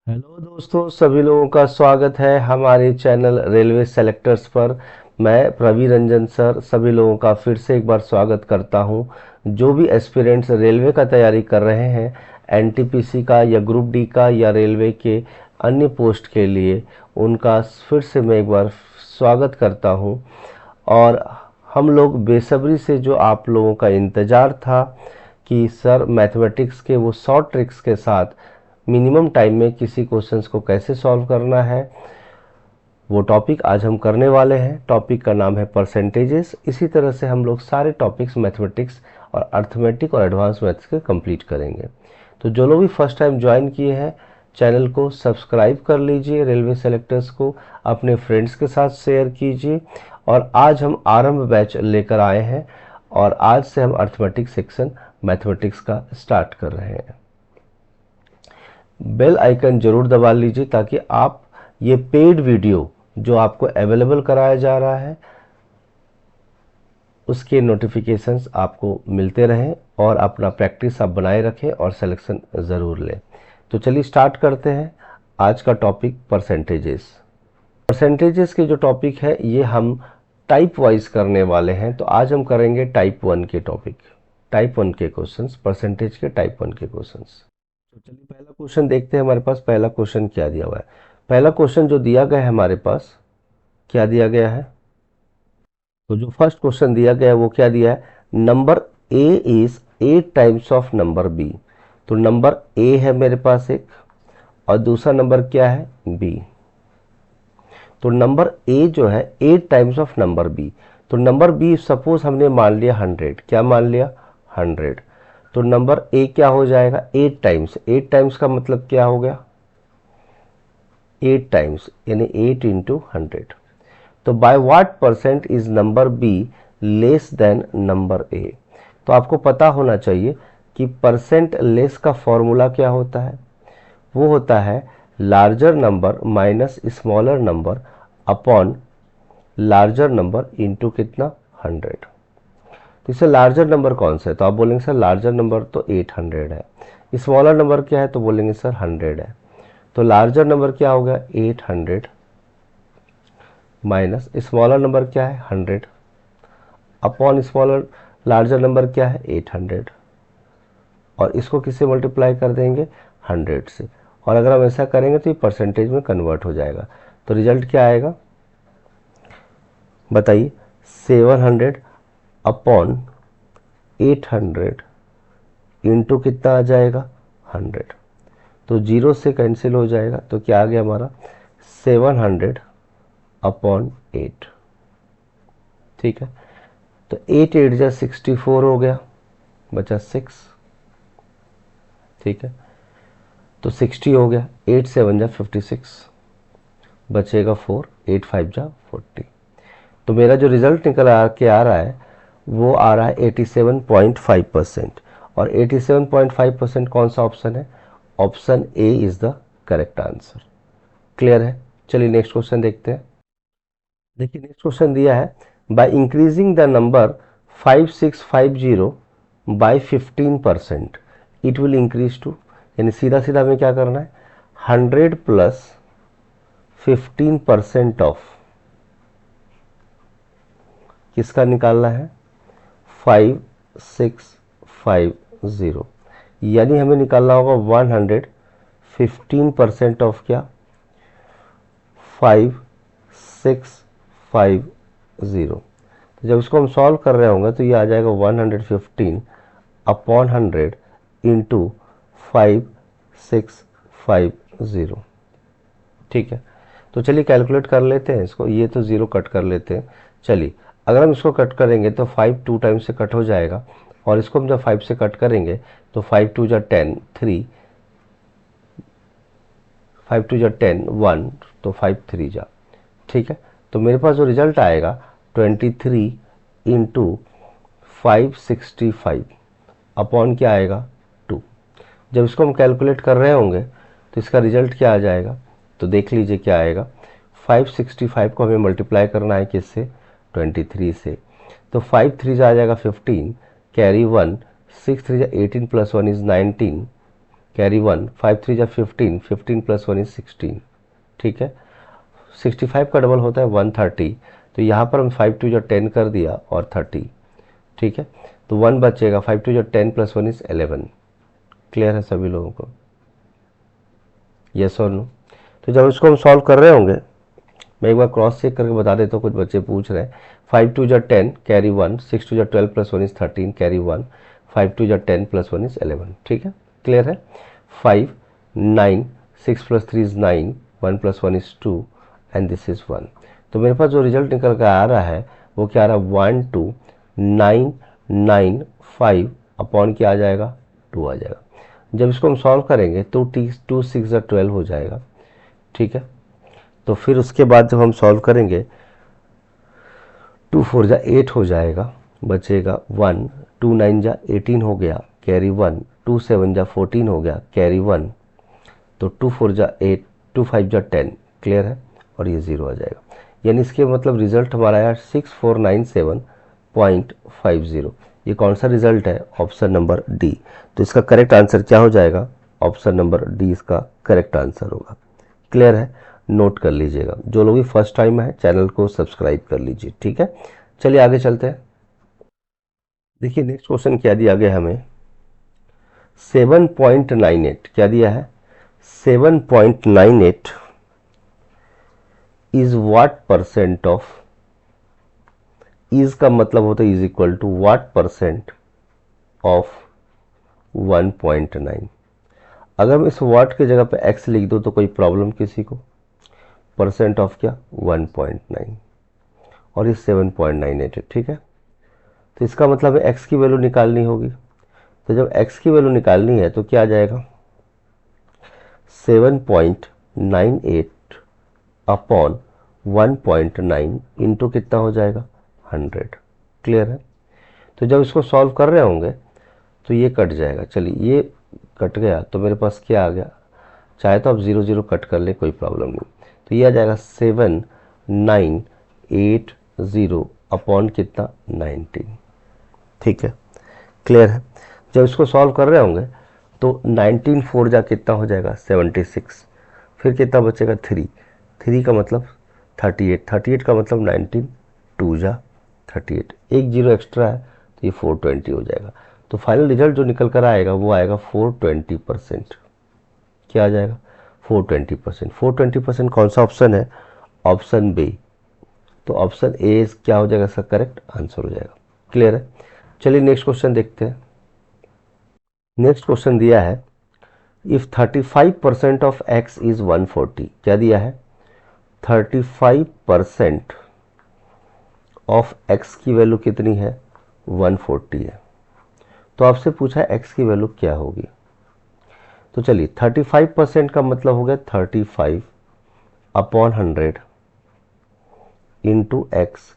Hello दोस्तों, सभी लोगों का स्वागत है हमारे चैनल रेलवे सेलेक्टर्स पर। मैं प्रवीण रंजन सर सभी लोगों का फिर से एक बार स्वागत करता हूं। जो भी एस्पिरेंट्स रेलवे का तैयारी कर रहे हैं, एनटीपीसी का या ग्रुप डी का या रेलवे के अन्य पोस्ट के लिए, उनका फिर से मैं एक बार स्वागत करता हूं। और हम लोग बेसब्री से जो आप लोगों का इंतज़ार था कि सर मैथमेटिक्स के वो शॉर्ट ट्रिक्स के साथ मिनिमम टाइम में किसी क्वेश्चंस को कैसे सॉल्व करना है, वो टॉपिक आज हम करने वाले हैं। टॉपिक का नाम है परसेंटेजेस। इसी तरह से हम लोग सारे टॉपिक्स मैथमेटिक्स और अर्थमेटिक और एडवांस मैथ्स के कंप्लीट करेंगे। तो जो लोग भी फर्स्ट टाइम ज्वाइन किए हैं, चैनल को सब्सक्राइब कर लीजिए, रेलवे सेलेक्टर्स को अपने फ्रेंड्स के साथ शेयर कीजिए। और आज हम आरंभ बैच लेकर आए हैं और आज से हम अर्थमेटिक सेक्शन मैथमेटिक्स का स्टार्ट कर रहे हैं। बेल आइकन जरूर दबा लीजिए ताकि आप ये पेड वीडियो जो आपको अवेलेबल कराया जा रहा है उसके नोटिफिकेशंस आपको मिलते रहें और अपना प्रैक्टिस आप बनाए रखें और सिलेक्शन ज़रूर लें। तो चलिए स्टार्ट करते हैं आज का टॉपिक परसेंटेजेस। परसेंटेजेस के जो टॉपिक है ये हम टाइप वाइज करने वाले हैं। तो आज हम करेंगे टाइप 1 के टॉपिक, टाइप 1 के क्वेश्चंस, परसेंटेज के टाइप 1 के क्वेश्चंस। तो चलिए पहला क्वेश्चन देखते हैं हमारे पास पहला क्वेश्चन क्या दिया हुआ है। पहला क्वेश्चन जो दिया गया है हमारे पास, क्या दिया गया है? तो जो फर्स्ट क्वेश्चन दिया गया है वो क्या दिया है? Number A is 8 times of number B. तो नंबर ए है मेरे पास एक, और दूसरा नंबर क्या है? बी। तो नंबर ए जो है 8 टाइम्स ऑफ नंबर बी। तो नंबर बी सपोज हमने मान लिया 100। क्या मान लिया? 100। तो नंबर ए क्या हो जाएगा? 8 टाइम्स। 8 टाइम्स का मतलब क्या हो गया? 8 टाइम्स यानी 8 इंटू 100। तो by what percent is number be less than number A? तो आपको पता होना चाहिए कि परसेंट लेस का फॉर्मूला क्या होता है। वो होता है larger number minus smaller number upon larger number into कितना? 100। तो इससे लार्जर नंबर कौन सा है? तो आप बोलेंगे सर लार्जर नंबर तो 800 है। स्मॉलर नंबर क्या है? तो बोलेंगे सर 100 है। तो लार्जर नंबर क्या हो गया? 800 माइनस स्मॉलर नंबर क्या है? 100 अपॉन स्मॉलर लार्जर नंबर क्या है? 800। और इसको किससे मल्टीप्लाई कर देंगे? 100 से। और अगर हम ऐसा करेंगे तो ये परसेंटेज में कन्वर्ट हो जाएगा। तो रिजल्ट क्या आएगा बताइए? 700 अपॉन 800 इंटू कितना आ जाएगा? 100। तो जीरो से कैंसिल हो जाएगा। तो क्या आ गया हमारा? 700 अपॉन 8। ठीक है। तो 8 8 जा 64 हो गया, बचा 6। ठीक है। तो 60 हो गया, 8 7 जा 56, बचेगा 4, 8 5 जा 40। तो मेरा जो रिजल्ट निकल के आ रहा है वो आ रहा है 87.5%। और 87.5% कौन सा ऑप्शन है? Option A is the correct answer. Clear है? चलिए नेक्स्ट क्वेश्चन देखते हैं। देखिए नेक्स्ट क्वेश्चन दिया है by increasing the number 5650 by 15% it will increase to, यानी सीधा सीधा हमें क्या करना है? 100 प्लस 15% ऑफ किसका निकालना है? 5650, यानी हमें निकालना होगा 100 15% ऑफ क्या? 5650। जब इसको हम सॉल्व कर रहे होंगे तो ये आ जाएगा 115 अपॉन 100 इंटू 5650। ठीक है। तो चलिए कैलकुलेट कर लेते हैं इसको। ये तो ज़ीरो कट कर लेते हैं। चलिए अगर हम इसको कट करेंगे तो 5 2 टाइम से कट हो जाएगा, और इसको हम जब 5 से कट करेंगे तो 5 2 जा 10 3, 5 2 जा 10 1, तो 5 3 जा। ठीक है। तो मेरे पास जो रिजल्ट आएगा 23 इंटू 565 अपॉन क्या आएगा? 2। जब इसको हम कैलकुलेट कर रहे होंगे तो इसका रिजल्ट क्या आ जाएगा? तो देख लीजिए क्या आएगा। 565 को हमें मल्टीप्लाई करना है किससे? 23 से। तो 5 3 आ जाएगा 15, कैरी 1, 6 3 18 प्लस 1 इज 19, कैरी 1, 5 3 जा 15, 15 प्लस 1 इज 16, ठीक है। 65 का डबल होता है 130, तो यहाँ पर हम 5 2 जा 10 कर दिया और 30, ठीक है। तो 1 बचेगा, 5 2 जा 10 प्लस 1 इज 11। क्लियर है सभी लोगों को? यस और नो? तो जब इसको हम सॉल्व कर रहे होंगे, मैं एक बार क्रॉस चेक करके बता देता हूँ, कुछ बच्चे पूछ रहे हैं। 5 2 जा 10 कैरी 1, 6 2 जा 12 प्लस 1 इज 13 कैरी 1, 5 2 जा 10 प्लस 1 इज 11, ठीक है। क्लियर है? 5 9, 6 plus 3 is 9, 1 plus 1 is 2 and this is 1। तो मेरे पास जो रिजल्ट निकल कर आ रहा है वो क्या आ रहा है, 1 2 9 9 5 अपॉन क्या आ जाएगा, 2 आ जाएगा। जब इसको हम सॉल्व करेंगे तो 2 6 जा 12 हो जाएगा, ठीक है। तो फिर उसके बाद जब हम सॉल्व करेंगे 2 4 जा 8 हो जाएगा, बचेगा 1, 2 9 जा 18 हो गया कैरी 1, 2 7 जा 14 हो गया कैरी 1, तो 2 4 जा 8, 2 5 जा 10, क्लियर है, और ये 0 आ जाएगा। यानी इसके मतलब रिजल्ट हमारा आया 6497.50। ये कौन सा रिजल्ट है? Option number D. तो इसका करेक्ट आंसर क्या हो जाएगा? ऑप्शन नंबर डी इसका करेक्ट आंसर होगा। क्लियर है? नोट कर लीजिएगा। जो लोग भी फर्स्ट टाइम है चैनल को सब्सक्राइब कर लीजिए, ठीक है। चलिए आगे चलते हैं। देखिए नेक्स्ट क्वेश्चन क्या दिया गया हमें, 7.98 क्या दिया है, 7.98 is what percent of, is का मतलब होता है is equal to what percent of 1.9। अगर मैं इस व्हाट की जगह पे एक्स लिख दूं तो कोई प्रॉब्लम किसी को? परसेंट ऑफ क्या, 1.9, और ये 7.98 है, ठीक है। तो इसका मतलब है एक्स की वैल्यू निकालनी होगी। तो जब एक्स की वैल्यू निकालनी है तो क्या आ जाएगा, 7.98 अपॉन 1.9 इंटू कितना हो जाएगा, 100। क्लियर है? तो जब इसको सॉल्व कर रहे होंगे तो ये कट जाएगा। चलिए ये कट गया तो मेरे पास क्या आ गया, चाहे तो आप 0 0 कट कर ले, कोई प्रॉब्लम नहीं। तो ये आ जाएगा 7980 अपॉन कितना, 19, ठीक है। क्लियर है? जब इसको सॉल्व कर रहे होंगे तो 19 4 जा कितना हो जाएगा, 76, फिर कितना बचेगा, 3, 3 का मतलब 38, 38 का मतलब 19, 2 जा 38, एक जीरो एक्स्ट्रा है तो ये 420 हो जाएगा। तो फाइनल रिजल्ट जो निकल कर आएगा वो आएगा 420%। क्या आ जाएगा, 420%। 420% कौन सा ऑप्शन है, ऑप्शन बी। तो ऑप्शन ए क्या हो जाएगा, इसका करेक्ट आंसर हो जाएगा। क्लियर है? चलिए नेक्स्ट क्वेश्चन देखते हैं। नेक्स्ट क्वेश्चन दिया है, इफ 35% ऑफ एक्स इज 140, क्या दिया है, 35% ऑफ एक्स की वैल्यू कितनी है, 140 है। तो आपसे पूछा है एक्स की वैल्यू क्या होगी। तो चलिए 35% का मतलब हो गया 35 upon 100 into X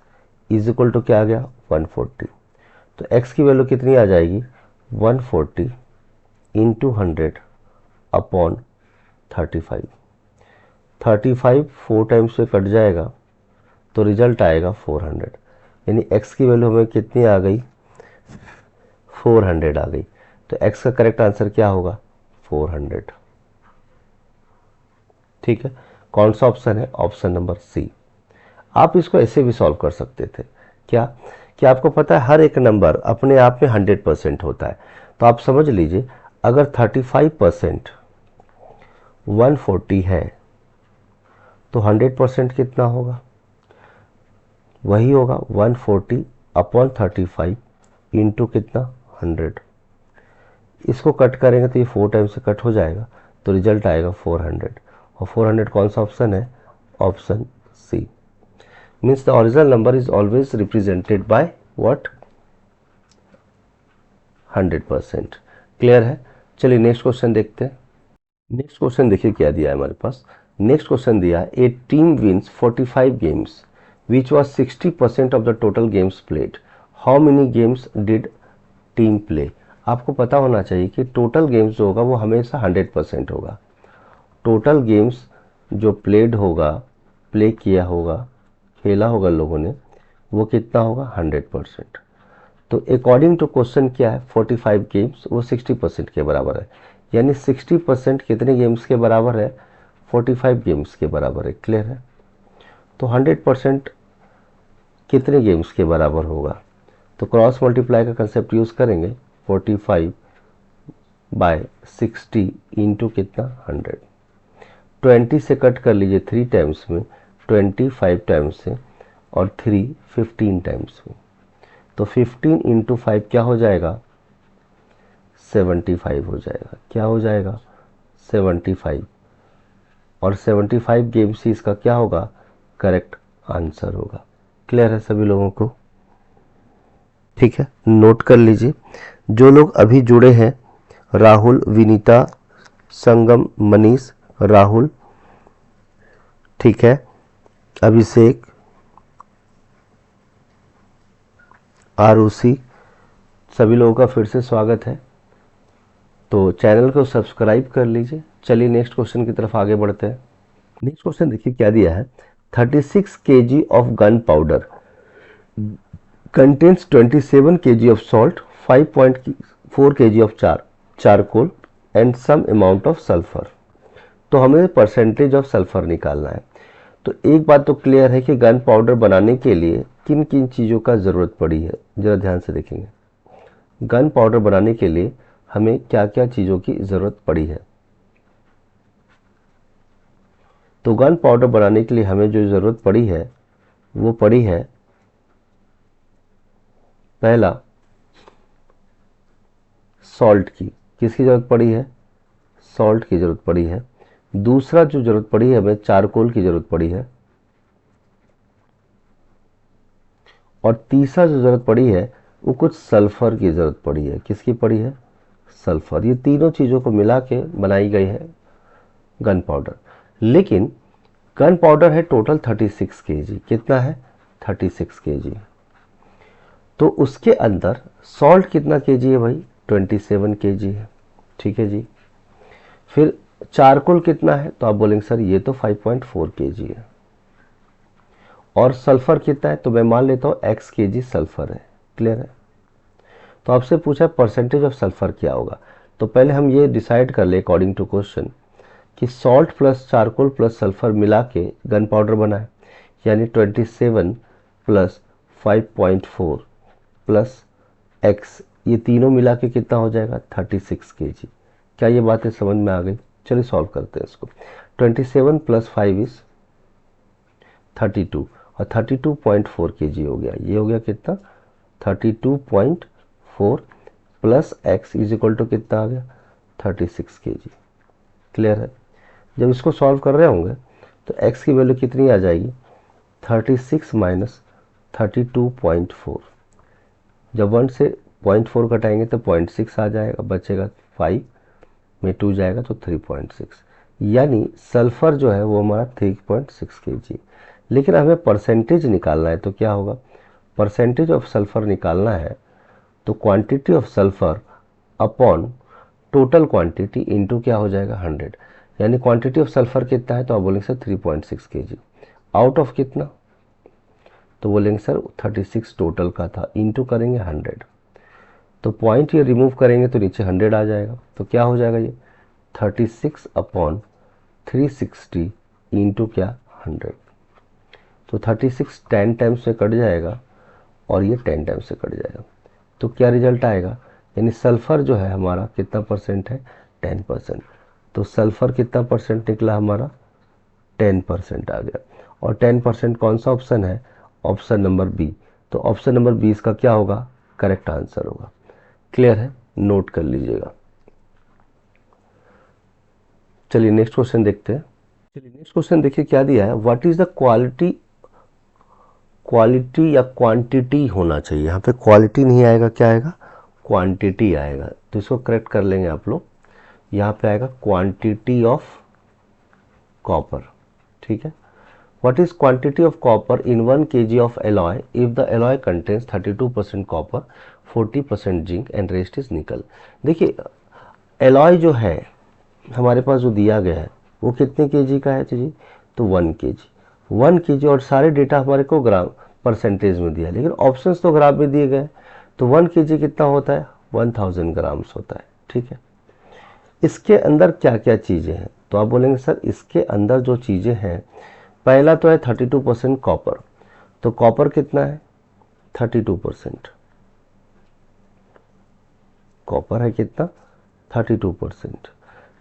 is equal to क्या आ गया, 140। तो एक्स की वैल्यू कितनी आ जाएगी, 140 इंटू 100 अपॉन 35। 35 4 टाइम्स से कट जाएगा तो रिजल्ट आएगा 400। यानी x की वैल्यू हमें कितनी आ गई, 400 आ गई। तो x का करेक्ट आंसर क्या होगा, 400। ठीक है, कौन सा ऑप्शन है, ऑप्शन नंबर सी। आप इसको ऐसे भी सॉल्व कर सकते थे। क्या क्या आपको पता है हर एक नंबर अपने आप में 100% होता है। तो आप समझ लीजिए अगर 35% 140 है तो 100% कितना होगा, वही होगा 140 अपॉन 35 इंटू कितना, 100। इसको कट करेंगे तो ये 4 टाइम से कट हो जाएगा तो रिजल्ट आएगा 400। और 400 कौन सा ऑप्शन है, option C. Means the original number is always represented by what, 100%। Clear है? चलिए नेक्स्ट क्वेश्चन देखते हैं। नेक्स्ट क्वेश्चन देखिए क्या दिया है हमारे पास। नेक्स्ट क्वेश्चन दिया है, a team wins 45 games which was 60% of the total games played, how many games did team play. आपको पता होना चाहिए कि टोटल गेम्स जो होगा वो हमेशा 100% होगा। टोटल गेम्स जो प्लेड होगा, प्ले किया होगा, खेला होगा लोगों ने, वो कितना होगा, 100%। तो अकॉर्डिंग टू क्वेश्चन क्या है, 45 गेम्स वो 60% के बराबर है। यानी 60% कितने गेम्स के बराबर है, 45 गेम्स के बराबर है। क्लियर है। तो 100% कितने गेम्स के बराबर होगा, तो क्रॉस मल्टीप्लाई का कंसेप्ट यूज़ करेंगे। 45 बाय 60 इंटू कितना 100, 20 से कट कर लीजिए 3 टाइम्स में, 25 टाइम्स से, और 3 15 टाइम्स में। तो 15 इंटू 5 क्या हो जाएगा, 75 हो जाएगा। क्या हो जाएगा, 75। और 75 गेम्स ही इसका क्या होगा, करेक्ट आंसर होगा। क्लियर है सभी लोगों को। ठीक है, नोट कर लीजिए। जो लोग अभी जुड़े हैं, राहुल, विनीता, संगम, मनीष, राहुल, ठीक है, अभिषेक, आरुषि, सभी लोगों का फिर से स्वागत है। तो चैनल को सब्सक्राइब कर लीजिए। चलिए नेक्स्ट क्वेश्चन की तरफ आगे बढ़ते हैं। नेक्स्ट क्वेश्चन देखिए क्या दिया है। 36 kg of gun powder contains 27 kg of salt, 5.4 kg of charcoal and some amount of sulfur। तो हमें परसेंटेज ऑफ सल्फर निकालना है। तो एक बात तो क्लियर है कि गन पाउडर बनाने के लिए किन किन चीज़ों का ज़रूरत पड़ी है, ज़रा ध्यान से देखेंगे। गन पाउडर बनाने के लिए हमें क्या क्या चीज़ों की ज़रूरत पड़ी है। तो गन पाउडर बनाने के लिए हमें जो ज़रूरत पड़ी है वो पड़ी है, पहला सॉल्ट की। किसकी ज़रूरत पड़ी है, सॉल्ट की ज़रूरत पड़ी है। दूसरा जो ज़रूरत पड़ी है हमें, चारकोल की ज़रूरत पड़ी है। और तीसरा जो ज़रूरत पड़ी है वो कुछ सल्फ़र की ज़रूरत पड़ी है। किसकी पड़ी है, सल्फ़र। ये तीनों चीज़ों को मिला के बनाई गई है गन पाउडर। लेकिन गन पाउडर है टोटल 36 kg। कितना है, 36 kg। तो उसके अंदर सॉल्ट कितना kg है भाई, 27 kg है। ठीक है जी। फिर चारकोल कितना है, तो आप बोलेंगे सर ये तो 5.4 kg है। और सल्फर कितना है, तो मैं मान लेता हूँ x kg सल्फर है। क्लियर है। तो आपसे पूछा परसेंटेज ऑफ सल्फर क्या होगा। तो पहले हम ये डिसाइड कर ले अकॉर्डिंग टू क्वेश्चन कि salt plus charcoal plus sulphur मिला के गन पाउडर बना है। यानी 27 प्लस 5.4 प्लस x, ये तीनों मिला के कितना हो जाएगा, 36 kg। क्या ये बातें समझ में आ गई। चलिए सॉल्व करते हैं इसको। 27 प्लस 5 इज 32 और 32.4 kg हो गया। ये हो गया कितना, 32.4 plus x is equal to कितना आ गया, 36 kg। क्लियर है। जब इसको सॉल्व कर रहे होंगे तो x की वैल्यू कितनी आ जाएगी, 36 माइनस 32.4। जब 1 से 0.4 घटाएंगे तो 0.6 आ जाएगा, बचेगा 5 में 2 जाएगा तो 3.6। यानी सल्फर जो है वो हमारा 3.6 kg। लेकिन हमें परसेंटेज निकालना है, तो क्या होगा, परसेंटेज ऑफ सल्फर निकालना है तो quantity of sulphur upon total quantity into क्या हो जाएगा, 100। यानी क्वांटिटी ऑफ सल्फर कितना है, तो आप बोलेंगे सर 3.6 kg। आउट ऑफ कितना, तो बोलेंगे सर 36 टोटल का था, इनटू करेंगे 100। तो पॉइंट ये रिमूव करेंगे तो नीचे 100 आ जाएगा। तो क्या हो जाएगा ये 36 अपॉन 360 इंटू क्या 100। तो 36 10 टाइम्स से कट जाएगा और ये 10 टाइम्स से कट जाएगा। तो क्या रिजल्ट आएगा, यानी सल्फर जो है हमारा कितना परसेंट है, 10%। तो सल्फर कितना परसेंट निकला हमारा, 10% आ गया। और 10% कौन सा ऑप्शन है, ऑप्शन नंबर बी। तो ऑप्शन नंबर 20 का क्या होगा, करेक्ट आंसर होगा। क्लियर है, नोट कर लीजिएगा। चलिए नेक्स्ट क्वेश्चन देखते हैं। चलिए नेक्स्ट क्वेश्चन देखिए क्या दिया है। What is the quality, quality या क्वांटिटी होना चाहिए। यहाँ पे क्वालिटी नहीं आएगा, क्या आएगा, क्वांटिटी आएगा। तो इसको करेक्ट कर लेंगे आप लोग। यहाँ पे आएगा क्वांटिटी ऑफ कॉपर। ठीक है। What is quantity of copper in 1 kg of alloy if the alloy contains 32% copper, 40% zinc and rest is निकल। देखिए एलॉय जो है हमारे पास जो दिया गया है वो कितने केजी का है जी, तो 1 kg। 1 kg और सारे डेटा हमारे को ग्राम परसेंटेज में दिया है, लेकिन ऑप्शंस तो ग्राम में दिए गए। तो 1 kg कितना होता है, 1000 ग्राम्स होता है। ठीक है। इसके अंदर क्या क्या चीज़ें हैं, तो आप बोलेंगे सर इसके अंदर जो चीज़ें हैं, पहला तो है 32% कॉपर। तो कॉपर कितना है, 32%। कॉपर है कितना, 32%,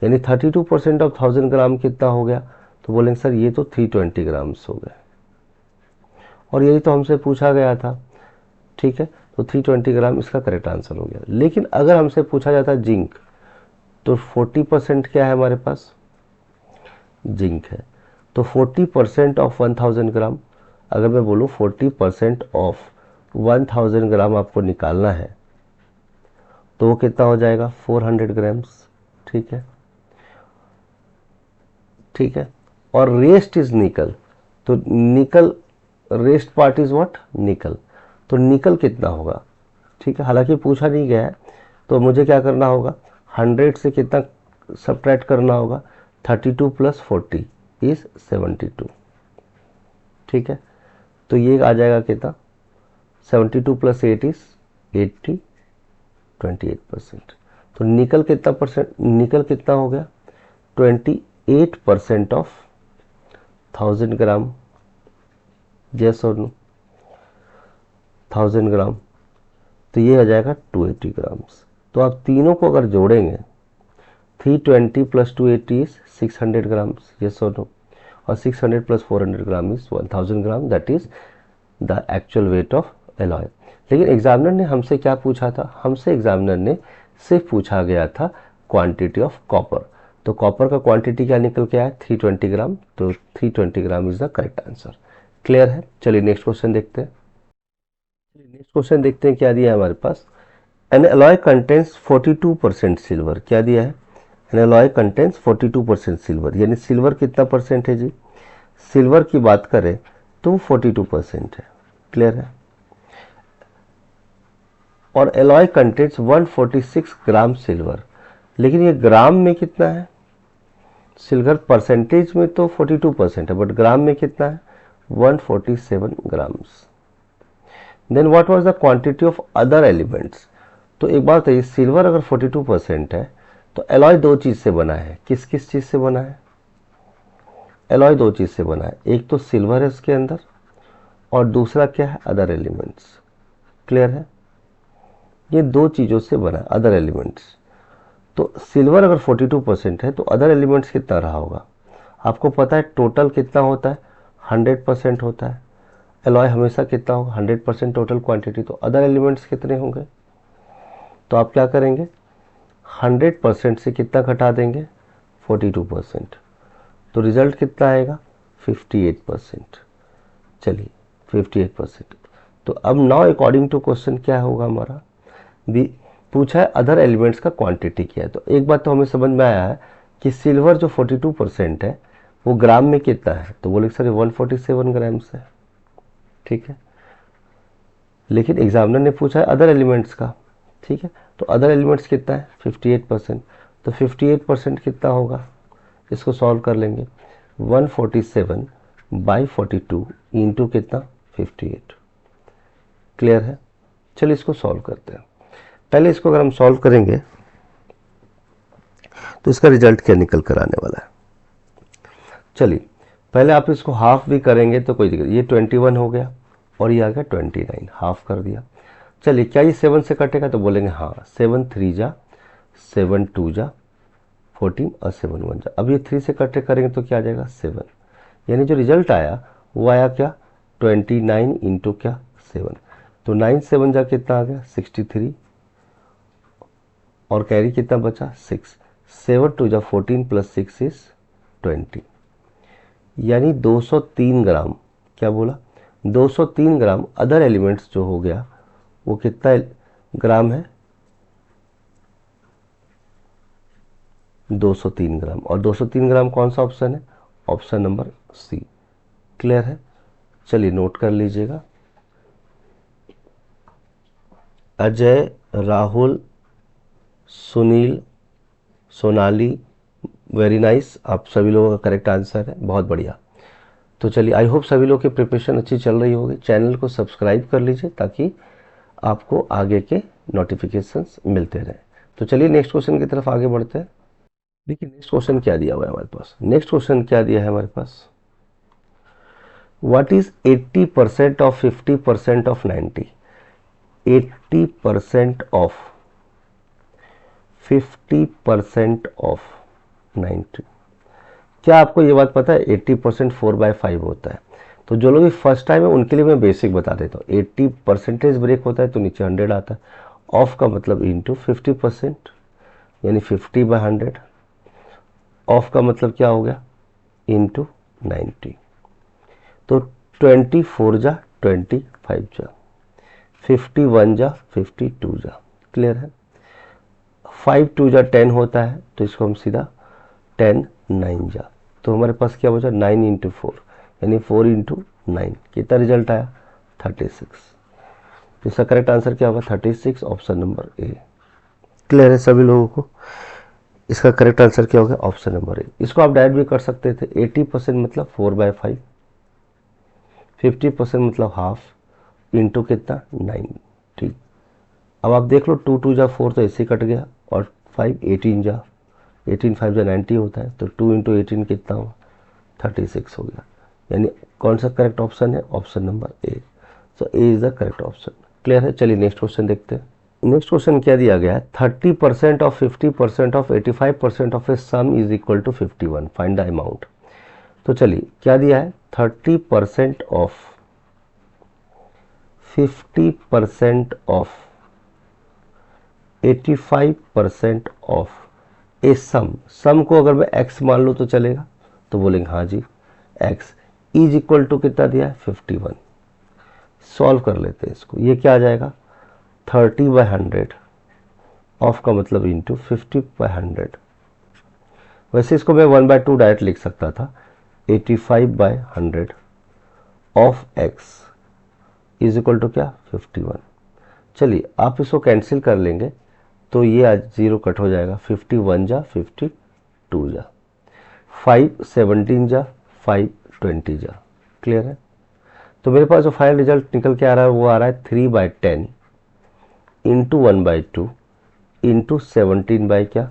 यानी 32% ऑफ 1000 ग्राम कितना हो गया, तो बोलेंगे सर ये तो 320 ग्राम्स हो गए, और यही तो हमसे पूछा गया था। ठीक है, तो 320 ग्राम इसका करेक्ट आंसर हो गया। लेकिन अगर हमसे पूछा जाता है जिंक, तो 40% क्या है हमारे पास, जिंक है। तो 40% ऑफ 1000 ग्राम, अगर मैं बोलूँ 40% ऑफ 1000 ग्राम आपको निकालना है, तो वो कितना हो जाएगा, 400 ग्राम्स। ठीक है, ठीक है। और रेस्ट इज निकल, तो निकल, रेस्ट पार्ट इज व्हाट, निकल। तो निकल कितना होगा, ठीक है, हालांकि पूछा नहीं गया है, तो मुझे क्या करना होगा, 100 से कितना सब्ट्रैक्ट करना होगा, 32 प्लस 40 इज 72। ठीक है, तो ये आ जाएगा कितना, 72 प्लस 8 इज 80, 28%। तो निकल कितना परसेंट, निकल कितना हो गया, 28% ऑफ 1000 ग्राम, यस और नो, 1000 ग्राम, तो ये आ जाएगा 280 ग्राम्स। तो आप तीनों को अगर जोड़ेंगे, 320 प्लस 280 इज 600 ग्राम्स, यस और नो, और 600 plus 400 gram is 1000 gram, that is the actual weight of alloy. लेकिन एग्जामिनर ने हमसे क्या पूछा था, हमसे एग्जामिनर ने सिर्फ पूछा गया था क्वांटिटी ऑफ कॉपर। तो कॉपर का क्वांटिटी क्या निकल के आया, 320 ग्राम, तो 320 gram is the correct answer. Clear है, चलिए नेक्स्ट क्वेश्चन देखते हैं। नेक्स्ट क्वेश्चन देखते हैं क्या दिया है हमारे पास। एन एलॉय कंटेन्स 42% सिल्वर, क्या दिया है, एन एलॉय कंटेन्स 42% सिल्वर, यानी सिल्वर कितना परसेंट है जी, सिल्वर की बात करें तो 42% है। क्लियर है, और एलॉय कंटेन्स 146 ग्राम सिल्वर, लेकिन ये ग्राम में कितना है, सिल्वर परसेंटेज में तो 42% है, बट ग्राम में कितना है, 147 grams. Then what was the quantity of other elements. तो एक बात है, सिल्वर अगर 42% है, तो एलॉय दो चीज से बना है, किस किस चीज से बना है, एलॉय दो चीज से बना है, एक तो सिल्वर है उसके अंदर, और दूसरा क्या है, अदर एलिमेंट्स। क्लियर है, ये दो चीजों से बना है, अदर एलिमेंट्स। तो सिल्वर अगर 42% है, तो अदर एलिमेंट्स कितना रहा होगा, आपको पता है टोटल कितना होता है, 100% होता है। एलॉय हमेशा कितना होगा, 100% टोटल क्वांटिटी, तो अदर एलिमेंट्स कितने होंगे, तो आप क्या करेंगे, 100% से कितना घटा देंगे, 42%, तो रिजल्ट कितना आएगा, 58%। चलिए 58%। तो अब नाउ अकॉर्डिंग टू क्वेश्चन क्या होगा हमारा, पूछा है अदर एलिमेंट्स का क्वांटिटी क्या है। तो एक बात तो हमें समझ में आया है कि सिल्वर जो 42% है वो ग्राम में कितना है, तो बोले सर 147 ग्राम्स है। ठीक है, लेकिन एग्जामिनर ने पूछा है अदर एलिमेंट्स का। ठीक है, तो अदर एलिमेंट्स कितना है, 58%, तो 58% कितना होगा, इसको सॉल्व कर लेंगे, 147 बाई 42 इंटू कितना, 58। क्लियर है, चलिए इसको सॉल्व करते हैं। पहले इसको अगर हम सॉल्व करेंगे तो इसका रिजल्ट क्या निकल कर आने वाला है। चलिए पहले आप इसको हाफ भी करेंगे तो कोई दिक्कत, ये 21 हो गया और ये आ गया 29, हाफ कर दिया। चलिए क्या ये 7 से कटेगा, तो बोलेंगे हाँ, 7 3 जा, 7 2 जा 14 और 7 1 जा। अब ये 3 से कटे करेंगे तो क्या आ जाएगा, 7, यानी जो रिजल्ट आया वो आया क्या, 29 इंटू क्या, 7। तो 9 7 जा कितना आ गया, 63, और कैरी कितना बचा, 6, 7 2 जा 14 प्लस 6 इज 20, यानी 203 ग्राम, क्या बोला, 203 ग्राम अदर एलिमेंट्स जो हो गया वो कितना ग्राम है, 203 ग्राम। और 203 ग्राम कौन सा ऑप्शन है, ऑप्शन नंबर सी। क्लियर है, चलिए नोट कर लीजिएगा। अजय, राहुल, सुनील, सोनाली, वेरी नाइस, आप सभी लोगों का करेक्ट आंसर है, बहुत बढ़िया। तो चलिए आई होप सभी लोग की प्रिपरेशन अच्छी चल रही होगी। चैनल को सब्सक्राइब कर लीजिए ताकि आपको आगे के नोटिफिकेशंस मिलते रहें। तो चलिए नेक्स्ट क्वेश्चन की तरफ आगे बढ़ते हैं। देखिए नेक्स्ट क्वेश्चन क्या दिया हुआ है हमारे पास। नेक्स्ट क्वेश्चन क्या दिया है हमारे पास, what is 80% of 50% of 90। 80% of 50% of 90। क्या आपको ये बात पता है 80% 4/5 होता है। तो जो लोग फर्स्ट टाइम है उनके लिए मैं बेसिक बता देता हूँ। 80% ब्रेक होता है तो नीचे 100 आता है। ऑफ का मतलब इंटू 50%, यानी 50/100। ऑफ का मतलब क्या हो गया, इंटू 90। तो 24 जा 25 जा, 51 जा 52 जा, क्लियर है। 5 2 जा 10 होता है तो इसको हम सीधा 10 9 जा, तो हमारे पास क्या बचा 9 इंटू 4, यानी 4 इंटू 9। कितना रिजल्ट आया 36। तो इसका करेक्ट आंसर क्या होगा 36, ऑप्शन नंबर ए। क्लियर है सभी लोगों को। इसका करेक्ट आंसर क्या होगा ऑप्शन नंबर ए। इसको आप डायरेक्ट भी कर सकते थे। 80% मतलब 4/5, 50% मतलब हाफ, इंटू कितना 9। ठीक, अब आप देख लो 2 2 जा 4 तो ऐसे कट गया, और 5 18 जा, 18 5 जा 90 होता है, तो 2 इंटू 18 कितना हुआ 36 हो गया। यानी कौन सा करेक्ट ऑप्शन है, option number A. So A is the correct option. Clear है। चलिए नेक्स्ट क्वेश्चन देखते हैं। नेक्स्ट क्वेश्चन क्या दिया गया है, 30% of 50% of 85% of a sum is equal to 51, find the amount. तो चलिए क्या दिया है, 30% of 50% of 85% of a sum. Sum को अगर मैं x मान लूँ तो चलेगा, तो बोलेंगे हाँ जी x इज इक्वल टू कितना दिया है 51। सॉल्व कर लेते हैं इसको। ये क्या आ जाएगा 30/100, ऑफ का मतलब इंटू 50/100। वैसे इसको मैं 1/2 डायरेक्ट लिख सकता था, 85/100 of x is equal to क्या 51। चलिए आप इसको कैंसिल कर लेंगे तो ये आज 0 कट हो जाएगा, 51 जा 52 जा, 5 17 जा 5 20 जा। क्लियर है। तो मेरे पास जो फाइनल रिजल्ट निकल के आ रहा है वो आ रहा है 3/10 इंटू 1/2 इंटू 17 क्या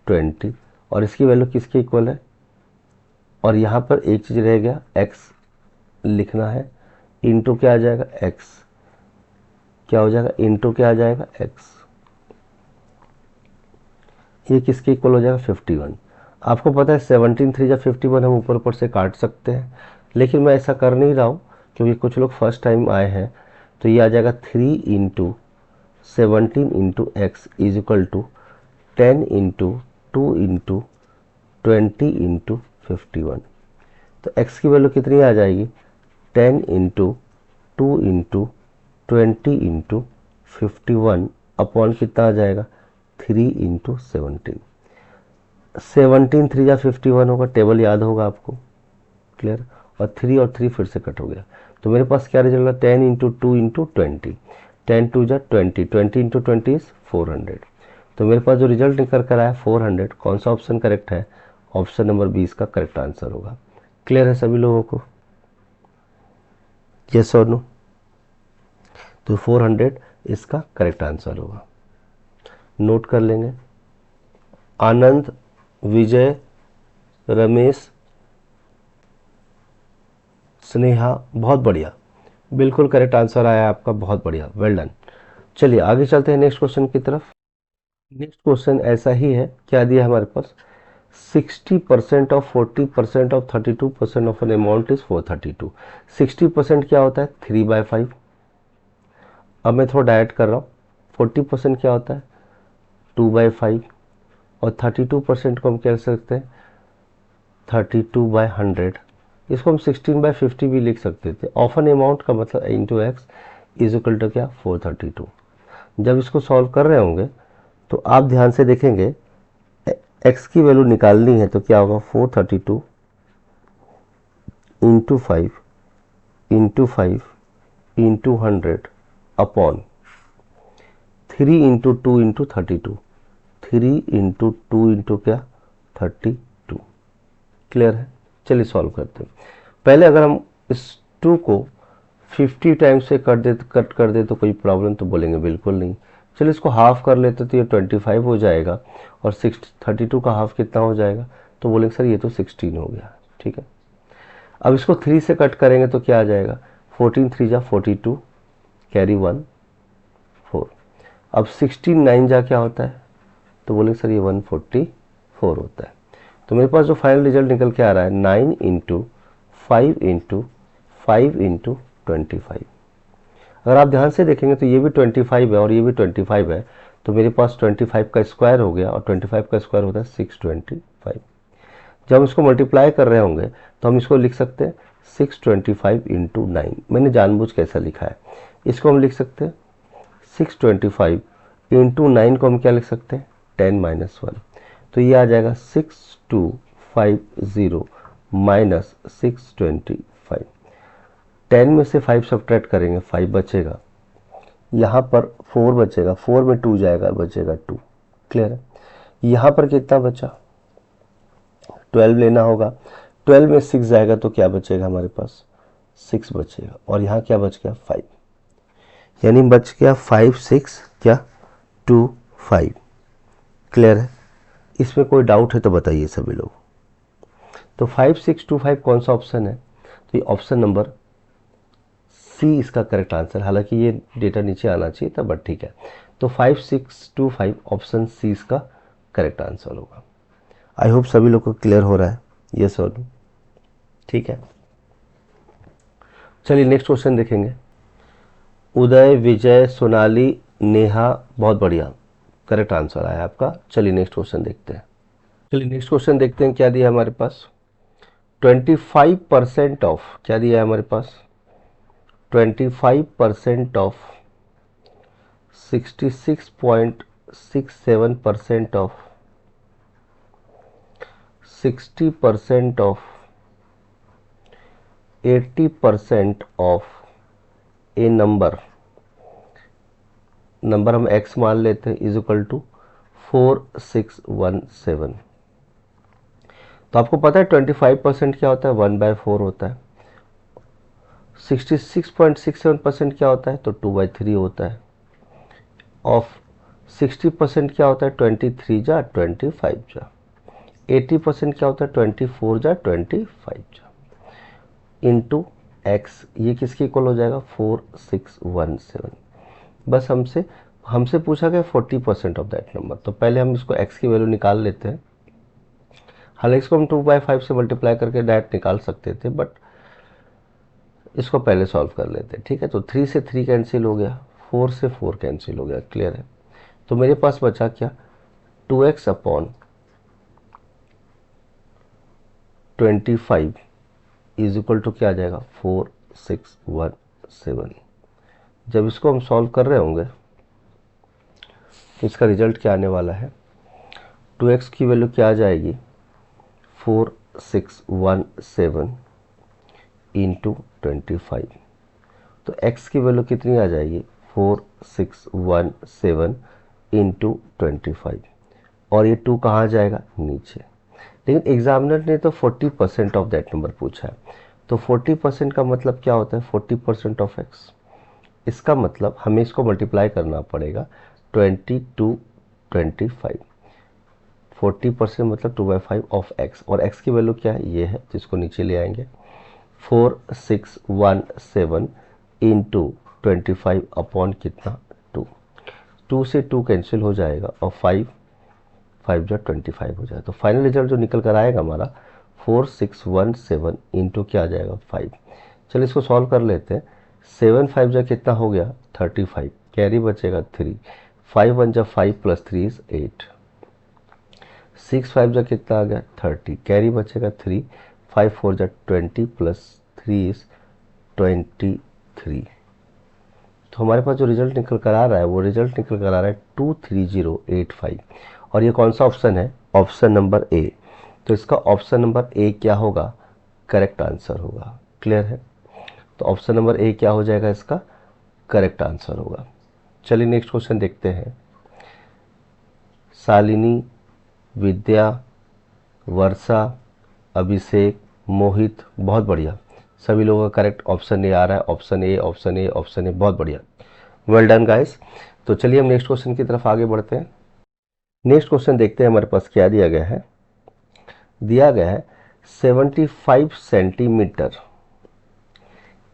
20, और इसकी वैल्यू किसके इक्वल है। और यहाँ पर एक चीज़ रह गया, x लिखना है, इंटू क्या आ जाएगा x, क्या हो जाएगा इंटू क्या आ जाएगा x। ये किसके इक्वल हो जाएगा 51। आपको पता है 17 3 जा 51 हम ऊपर ऊपर से काट सकते हैं, लेकिन मैं ऐसा कर नहीं रहा हूँ क्योंकि कुछ लोग फर्स्ट टाइम आए हैं। तो ये आ जाएगा 3 into 17 into X is equal to 10 into 2 into 20 into 51। तो x की वैल्यू कितनी आ जाएगी 10 इंटू 2 इंटू 20 इंटू 51 अपॉन कितना आ जाएगा 3 इंटू 17। 17 3 जा 51 होगा, टेबल याद होगा आपको। क्लियर। और 3 और 3 फिर से कट हो गया, तो मेरे पास क्या रिजल्ट है 10 इंटू 2 इंटू 20, 10 2 जा 20, 20 इंटू 20 इज 400। तो मेरे पास जो रिजल्ट निकल कर आया 400। कौन सा ऑप्शन करेक्ट है, ऑप्शन नंबर 20 का करेक्ट आंसर होगा। क्लियर है सभी लोगों को, यस और नो। तो 400 इसका करेक्ट आंसर होगा। नोट कर लेंगे। आनंद, विजय, रमेश, स्नेहा, बहुत बढ़िया, बिल्कुल करेक्ट आंसर आया आपका, बहुत बढ़िया, वेल डन। चलिए आगे चलते हैं नेक्स्ट क्वेश्चन की तरफ। नेक्स्ट क्वेश्चन ऐसा ही है, क्या दिया है हमारे पास 60% of 40% of 32% of an amount is 432। 60% क्या होता है 3/5। अब मैं थोड़ा डायरेक्ट कर रहा हूँ। 40% क्या होता है 2/5, और 32% को हम कह सकते हैं 32/100। इसको हम 16/50 भी लिख सकते थे। ऑफ एन अमाउंट का मतलब into X is equal to क्या 432। जब इसको सॉल्व कर रहे होंगे तो आप ध्यान से देखेंगे, x की वैल्यू निकालनी है तो क्या होगा 432 into 5 into 5 into 100 upon 3 into 2 into 32, 3 into 2 into क्या 32। क्लियर है। चलिए सॉल्व करते हैं। पहले अगर हम इस 2 को 50 टाइम्स से कट कर दे तो कोई प्रॉब्लम, तो बोलेंगे बिल्कुल नहीं। चलिए इसको हाफ कर लेते तो ये 25 हो जाएगा, और 32 का हाफ कितना हो जाएगा, तो बोलेंगे सर ये तो 16 हो गया। ठीक है, अब इसको 3 से कट करेंगे तो क्या आ जाएगा, 14 3 जा 42, कैरी 1 4। अब 16 9 जा क्या होता है, तो बोलेंगे सर ये 144 होता है। तो मेरे पास जो फाइनल रिजल्ट निकल के आ रहा है 9 इंटू 5 इंटू 5 इंटू 25। अगर आप ध्यान से देखेंगे तो ये भी 25 है और ये भी 25 है, तो मेरे पास 25 का स्क्वायर हो गया, और 25 का स्क्वायर होता है 625। जब हम इसको मल्टीप्लाई कर रहे होंगे तो हम इसको लिख सकते हैं 625 इंटू 9। मैंने जानबूझ के ऐसा लिखा है। इसको हम लिख सकते हैं 625 इंटू 9 को हम क्या लिख सकते हैं 10 माइनस 1। तो ये आ जाएगा 6250 माइनस 625। 10 में से 5 सब्ट्रैक्ट करेंगे 5 बचेगा, यहाँ पर 4 बचेगा, 4 में 2 जाएगा बचेगा 2। क्लियर है। यहाँ पर कितना बचा 12 लेना होगा, 12 में 6 जाएगा तो क्या बचेगा हमारे पास 6 बचेगा, और यहाँ क्या बच गया 5, यानी बच गया 5 6 क्या 2 5। क्लियर है। इसमें कोई डाउट है तो बताइए सभी लोग। तो 5625 कौन सा ऑप्शन है, तो ये ऑप्शन नंबर सी इसका करेक्ट आंसर। हालांकि ये डेटा नीचे आना चाहिए था बट ठीक है। तो 5625 ऑप्शन सी इसका करेक्ट आंसर होगा। आई होप सभी लोग को क्लियर हो रहा है, यस और नो। ठीक है, चलिए नेक्स्ट क्वेश्चन देखेंगे। उदय विजय सोनाली नेहा, बहुत बढ़िया, करेक्ट आंसर आया आपका। चलिए नेक्स्ट क्वेश्चन देखते हैं। चलिए नेक्स्ट क्वेश्चन देखते हैं क्या दिया है हमारे पास। 25% ऑफ, क्या दिया है हमारे पास 25% of 66.67% of 60% of 80% of A number हम x मान लेते हैं इज इक्वल टू 4617। तो आपको पता है 25% क्या होता है 1/4 होता है, 66.67% क्या होता है तो 2/3 होता है, ऑफ 60% क्या होता है 23 जा 25 जा, 80% क्या होता है 24 जा 25 जा, इंटू एक्स, ये किसके इक्वल हो जाएगा 4617। बस हमसे पूछा गया 40% ऑफ दैट नंबर, तो पहले हम इसको x की वैल्यू निकाल लेते हैं। हालांकि इसको हम 2/5 से मल्टीप्लाई करके डायरेक्ट निकाल सकते थे, बट इसको पहले सॉल्व कर लेते हैं। ठीक है, तो 3 से 3 कैंसिल हो गया, 4 से 4 कैंसिल हो गया। क्लियर है। तो मेरे पास बचा क्या 2x upon 25 is equal to क्या आ जाएगा 4617। जब इसको हम सॉल्व कर रहे होंगे तो इसका रिजल्ट क्या आने वाला है, 2x की वैल्यू क्या आ जाएगी 4617 इंटू 25। तो x की वैल्यू कितनी आ जाएगी 4617 इंटू 25, और ये 2 कहाँ जाएगा नीचे। लेकिन एग्जामिनर ने तो 40% ऑफ दैट नंबर पूछा है, तो 40% का मतलब क्या होता है 40% ऑफ x। इसका मतलब हमें इसको मल्टीप्लाई करना पड़ेगा 22 25। 40% मतलब 2/5 ऑफ x, और x की वैल्यू क्या है ये है, तो इसको नीचे ले आएंगे 4617 इंटू 25 अपॉन कितना 2। 2 से 2 कैंसिल हो जाएगा, और 5 जा 25 हो जाएगा। तो फाइनल रिजल्ट जो निकल कर आएगा हमारा 4617 इंटू क्या आ जाएगा 5। चलिए इसको सॉल्व कर लेते हैं। 7 5 जा कितना हो गया 35, कैरी बचेगा 3, 5 1 जा 5 प्लस 3 इज 8, 6 5 जा कितना आ गया 30, कैरी बचेगा 3, 5 4 जा 20 प्लस 3 इज 23। तो हमारे पास जो रिजल्ट निकल कर आ रहा है वो रिजल्ट निकल कर आ रहा है 23085, और ये कौन सा ऑप्शन है ऑप्शन नंबर ए। तो इसका ऑप्शन नंबर ए क्या होगा करेक्ट आंसर होगा। क्लियर है। तो ऑप्शन नंबर ए क्या हो जाएगा इसका करेक्ट आंसर होगा। चलिए नेक्स्ट क्वेश्चन देखते हैं। शालिनी, विद्या, वर्षा, अभिषेक, मोहित, बहुत बढ़िया, सभी लोगों का करेक्ट ऑप्शन ए आ रहा है। Option A option A option A, बहुत बढ़िया, वेल डन गाइस। तो चलिए हम नेक्स्ट क्वेश्चन की तरफ आगे बढ़ते हैं। नेक्स्ट क्वेश्चन देखते हैं हमारे पास क्या दिया गया है। दिया गया है 75 सेंटीमीटर।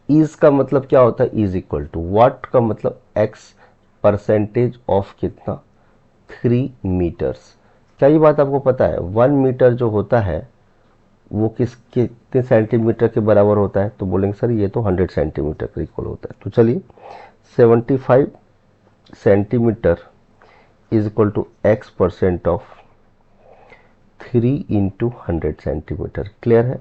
इज का मतलब क्या होता है, इज इक्वल टू वाट का मतलब एक्स परसेंटेज ऑफ कितना 3 मीटर्स। क्या ये बात आपको पता है 1 मीटर जो होता है वो कितने सेंटीमीटर के बराबर होता है, तो बोलेंगे सर ये तो 100 सेंटीमीटर के इक्वल होता है। तो चलिए 75 centimetre is equal to X percent of 3 into 100 centimetre. Clear है।